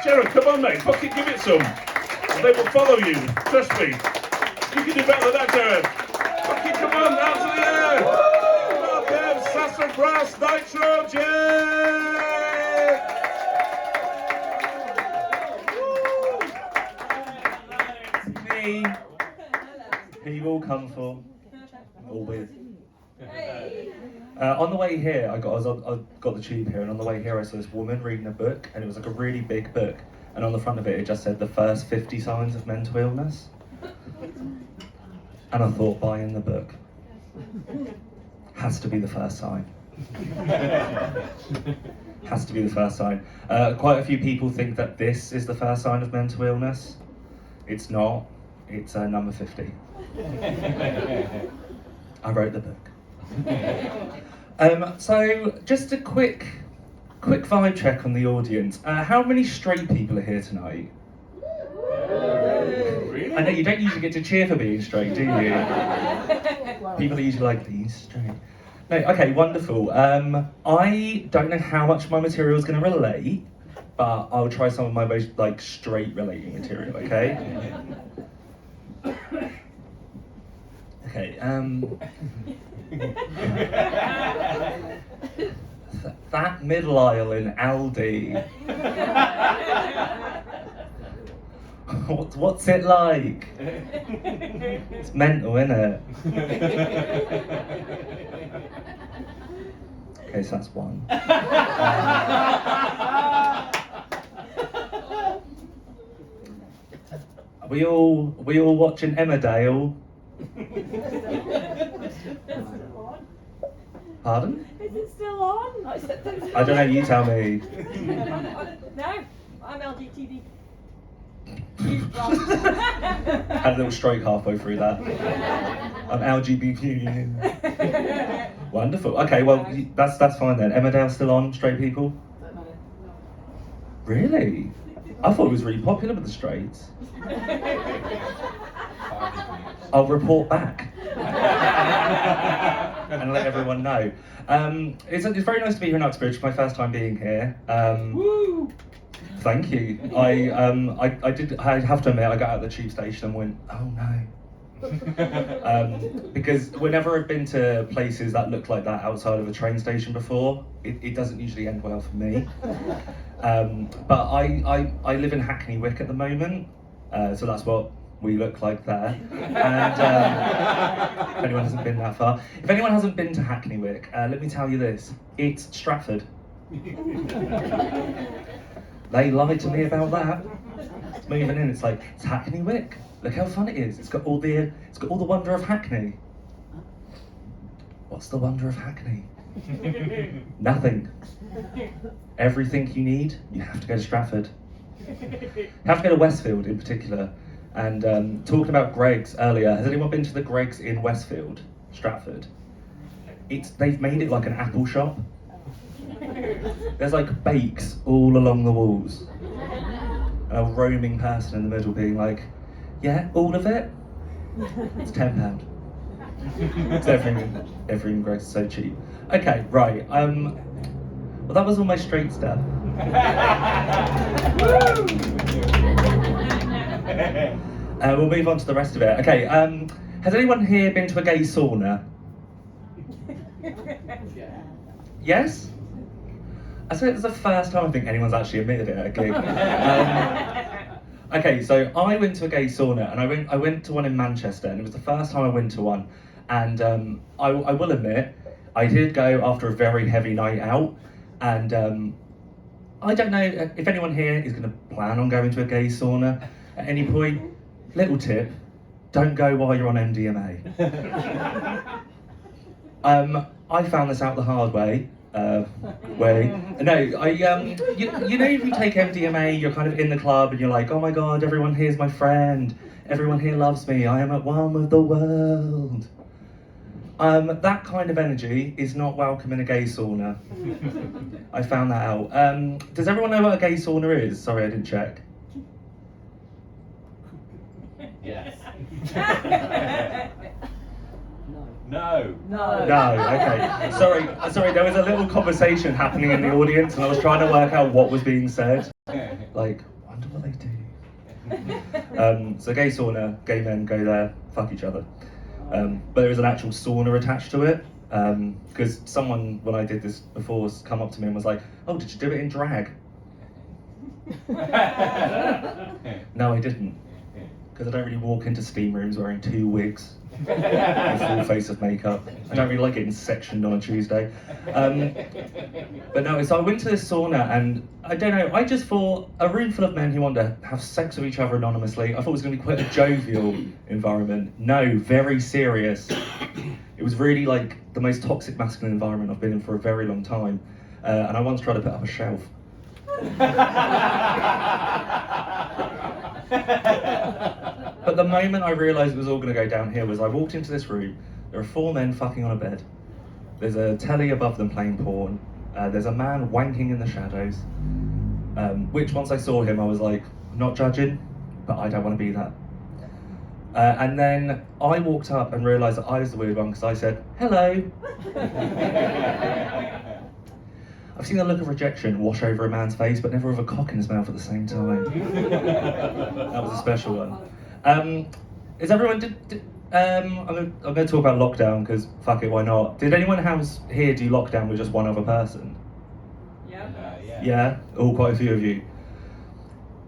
Jared, come on, mate. Fucking give it some. And they will follow you. Trust me. You can do better than that, Jared. Fucking come on, out to the air. Welcome, Sassafras Nitro, Jared. Me. Who you all come for? All with. On the way here, I got the tube here, and on the way here I saw this woman reading a book, and it was like a really big book, and on the front of it just said the first 50 signs of mental illness. And I thought, buying the book has to be the first sign. Has to be the first sign. Quite a few people think that this is the first sign of mental illness. It's not. It's number 50. I wrote the book. So just a quick vibe check on the audience. How many straight people are here tonight? Really? I know you don't usually get to cheer for being straight, do you? People are usually like, he's straight. No, okay, wonderful. I don't know how much of my material is going to relate, but I'll try some of my most straight relating material, okay? Okay, that middle aisle in Aldi. What's it like? It's mental, innit? Okay, so that's one. Are we all watching Emmerdale? Pardon? Is it still on? I don't know, you tell me. No, I'm LGTB. Had a little stroke halfway through that. I'm LGBT. Wonderful. Okay, well, that's fine then. Emmerdale's still on, straight people? Really? I thought it was really popular with the straights. I'll report back and let everyone know. It's very nice to be here in Uxbridge. My first time being here. Woo! Thank you. I have to admit, I got out of the tube station and went, oh no. Because whenever I've been to places that look like that outside of a train station before, it doesn't usually end well for me. But I live in Hackney Wick at the moment, so that's what we look like there. And if anyone hasn't been that far, if anyone hasn't been to Hackney Wick, let me tell you this: it's Stratford. They lied to me about that. Moving in, it's like, it's Hackney Wick. Look how fun it is. It's got all the wonder of Hackney. What's the wonder of Hackney? Nothing. Everything you need, you have to go to Stratford. You have to go to Westfield in particular. And talking about Greggs earlier, has anyone been to the Greggs in Westfield, Stratford? They've made it like an Apple shop. There's like bakes all along the walls. And a roaming person in the middle being like, yeah, all of it? It's £10. It's everything Greggs is so cheap. Okay, right. Well, that was all my straight stuff. We'll move on to the rest of it. Okay, has anyone here been to a gay sauna? Yes? I say it's the first time I think anyone's actually admitted it at a gig. Okay, so I went to a gay sauna, and I went to one in Manchester, and it was the first time I went to one. And I will admit, I did go after a very heavy night out, and I don't know if anyone here is going to plan on going to a gay sauna at any point. Little tip: don't go while you're on MDMA. I found this out the hard way. You know, if you take MDMA, you're kind of in the club and you're like, oh my god, everyone here's my friend, everyone here loves me, I am at one with the world. That kind of energy is not welcome in a gay sauna. I found that out. Does everyone know what a gay sauna is? Sorry, I didn't check. Yes. No. Okay. Sorry, there was a little conversation happening in the audience and I was trying to work out what was being said. Like, wonder what they do. So gay sauna, gay men go there, fuck each other. But there is an actual sauna attached to it. Because someone, when I did this before, has come up to me and was like, oh, did you do it in drag? No, I didn't. Because I don't really walk into steam rooms wearing 2 wigs and a full face of makeup. I don't really like getting sectioned on a Tuesday. But no, so I went to this sauna and I don't know, I just thought a room full of men who want to have sex with each other anonymously, I thought it was going to be quite a jovial environment. No, very serious. It was really like the most toxic masculine environment I've been in for a very long time. And I once tried to put up a shelf. But the moment I realised it was all going to go downhill was I walked into this room, there are 4 men fucking on a bed, there's a telly above them playing porn, there's a man wanking in the shadows, which once I saw him I was like, I'm not judging, but I don't want to be that. And then I walked up and realised that I was the weird one because I said, hello. I've seen the look of rejection wash over a man's face, but never with a cock in his mouth at the same time. That was a special one. Is everyone? I'm going to talk about lockdown because fuck it, why not? Did anyone else here do lockdown with just one other person? Yeah. Yeah. Oh, quite a few of you.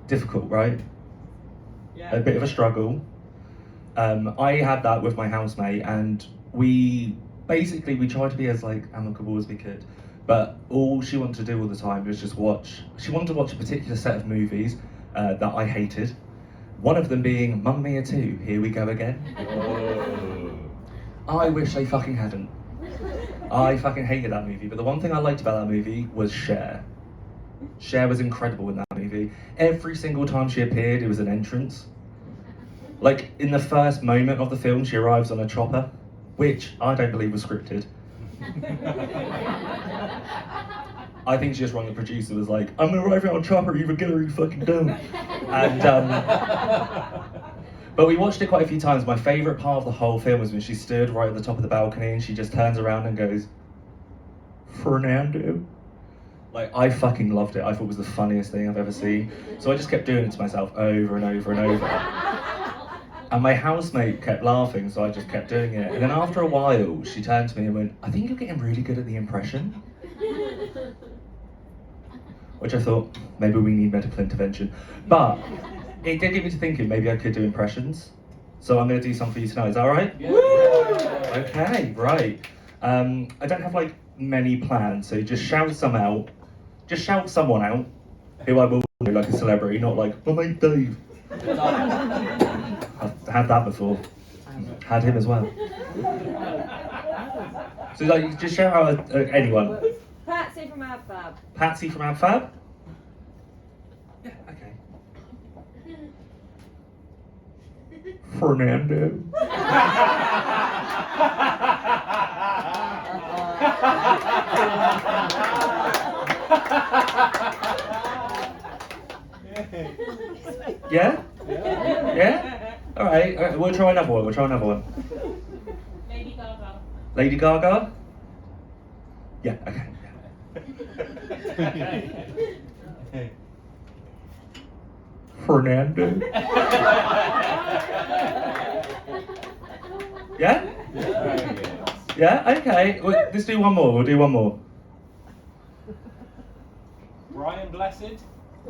Difficult, right? Yeah. A bit of a struggle. I had that with my housemate, and we tried to be as like amicable as we could. But all she wanted to do all the time was just watch. She wanted to watch a particular set of movies that I hated. One of them being Mamma Mia 2, Here We Go Again. Oh. I wish they fucking hadn't. I fucking hated that movie. But the one thing I liked about that movie was Cher. Cher was incredible in that movie. Every single time she appeared, it was an entrance. Like, in the first moment of the film, she arrives on a chopper, which I don't believe was scripted. I think she just rang the producer, was like, I'm gonna arrive on a chopper, either get her or you fucking don't. And, but we watched it quite a few times. My favourite part of the whole film was when she stood right at the top of the balcony and she just turns around and goes, Fernando. Like, I fucking loved it. I thought it was the funniest thing I've ever seen. So I just kept doing it to myself over and over and over. And my housemate kept laughing, so I just kept doing it. And then after a while, she turned to me and went, I think you're getting really good at the impression. Which I thought, maybe we need medical intervention. But it did get me to thinking, maybe I could do impressions. So I'm going to do some for you tonight, is that all right? Yeah. Okay, right. I don't have like many plans, so just shout some out. Just shout someone out, who I will do like a celebrity, not like, my mate Dave. I've had that before. Had him as well. So like, just shout out anyone. Patsy from AbFab. Patsy from AbFab? Yeah, okay. Fernando. Yeah? Yeah? Alright, we'll try another one. Lady Gaga. Lady Gaga? Yeah, okay. Fernando. Yeah? Yeah, okay. Let's do one more. We'll do one more. Brian Blessed.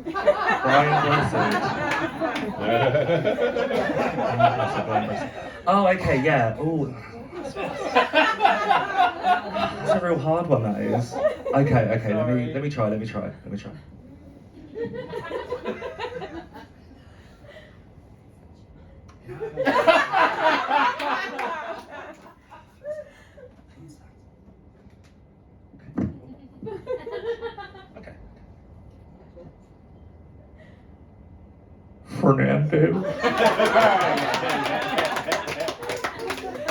Brian Blessed. Oh, okay, yeah. Oh, that's a real hard one, that is. Okay. Let me try. Okay. Fernando.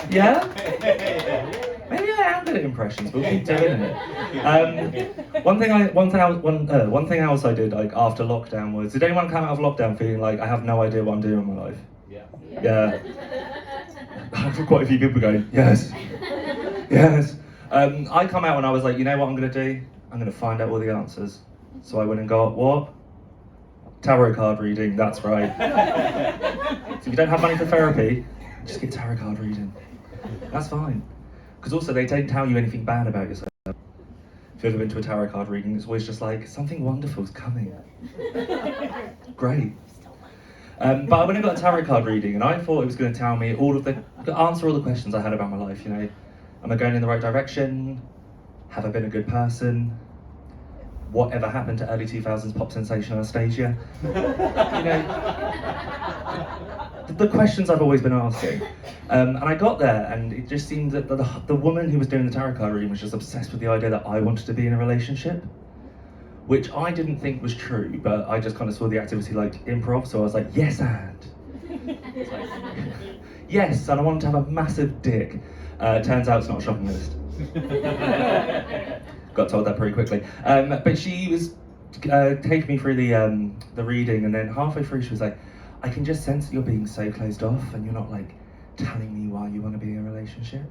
Yeah? Maybe I am good at impressions, but we'll keep doing it. One thing else I did like after lockdown was, did anyone come out of lockdown feeling like I have no idea what I'm doing in my life? Yeah. I've got quite a few people going, yes. I come out and I was like, you know what I'm gonna do? I'm gonna find out all the answers. So I went and got what? Tarot card reading, that's right. So if you don't have money for therapy, just get tarot card reading. That's fine. Because also they don't tell you anything bad about yourself. If you've ever been to a tarot card reading, it's always just like, something wonderful's coming. Great. But I went and got a tarot card reading, and I thought it was going to tell me answer all the questions I had about my life. You know, am I going in the right direction? Have I been a good person? Whatever happened to early 2000s pop sensation Anastasia? You know, the questions I've always been asking. And I got there, and it just seemed that the woman who was doing the tarot card reading was just obsessed with the idea that I wanted to be in a relationship, which I didn't think was true, but I just kind of saw the activity like improv, so I was like, yes, and. Like, yes, and I wanted to have a massive dick. Turns out it's not a shopping list. Got told that pretty quickly. But she was taking me through the reading, and then halfway through she was like, I can just sense that you're being so closed off and you're not like telling me why you want to be in a relationship.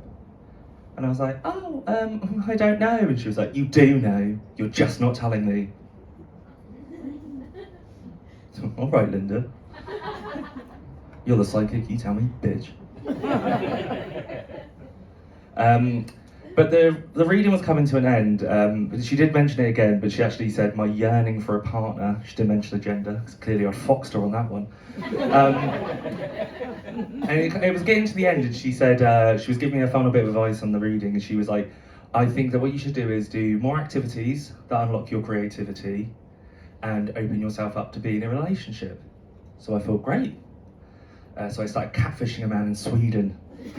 And I was like, oh, I don't know. And she was like, you do know, you're just not telling me. So, all right, Linda. You're the psychic, you tell me, bitch. But the reading was coming to an end. She did mention it again, but she actually said my yearning for a partner. She didn't mention the gender, because clearly I'd foxed her on that one. And it was getting to the end, and she said, she was giving me a final bit of advice on the reading, and she was like, I think that what you should do is do more activities that unlock your creativity and open yourself up to being in a relationship. So I thought, great. So I started catfishing a man in Sweden. It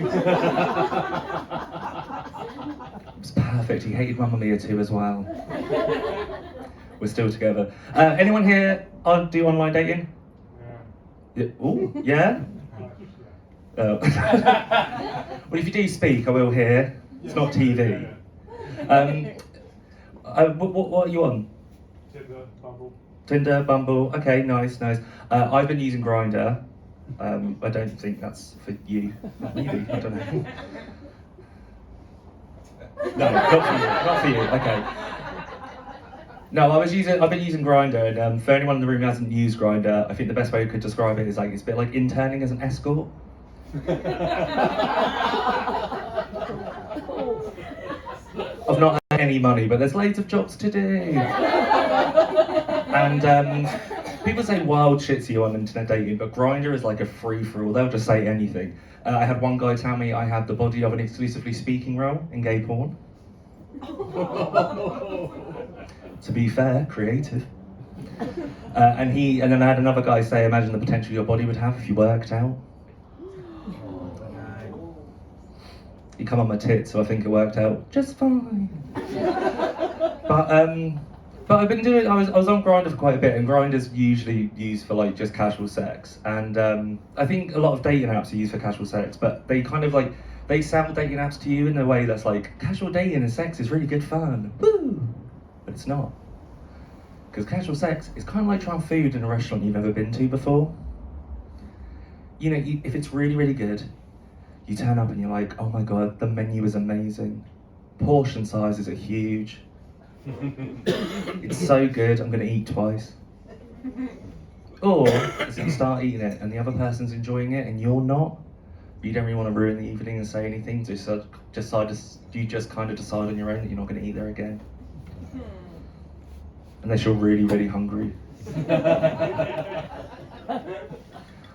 was perfect. He hated Mamma Mia too as well. We're still together. Anyone here do online dating? Yeah. Ooh, yeah? Well, if you do speak, I will hear. It's not TV. What are you on? Tinder, Bumble. Okay, nice. I've been using Grindr. I don't think that's for you. Maybe, I don't know. No, not for you. Okay. No, I've been using Grindr, and for anyone in the room who hasn't used Grindr, I think the best way we could describe it is like it's a bit like interning as an escort. I've not had any money, but there's loads of jobs to do. And people say wild shit to you on internet dating, but Grindr is like a free-for-all. They'll just say anything. I had one guy tell me I had the body of an exclusively speaking role in gay porn. To be fair, creative. And then I had another guy say, imagine the potential your body would have if you worked out. You come on my tits, so I think it worked out just fine. But I've been doing. I was on Grindr for quite a bit, and Grindr's usually used for like just casual sex. And I think a lot of dating apps are used for casual sex, but they kind of like they sell dating apps to you in a way that's like casual dating and sex is really good fun. Woo! But it's not, because casual sex is kind of like trying food in a restaurant you've never been to before. You know, if it's really really good, you turn up and you're like, oh my god, the menu is amazing, portion sizes are huge. It's so good, I'm going to eat twice. Or so you start eating it and the other person's enjoying it and you're not, but you don't really want to ruin the evening and say anything, so you just kind of decide on your own that you're not going to eat there again. Unless you're really, really hungry.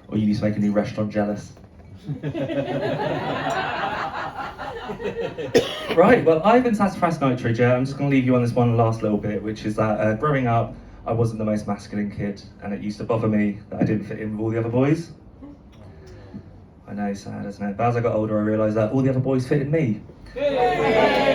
Or you need to make a new restaurant jealous. Right, well, I've been Sassafras Nitro. I'm just going to leave you on this one last little bit, which is that growing up, I wasn't the most masculine kid, and it used to bother me that I didn't fit in with all the other boys. I know, sad, isn't it? But as I got older, I realised that all the other boys fitted me. Yay!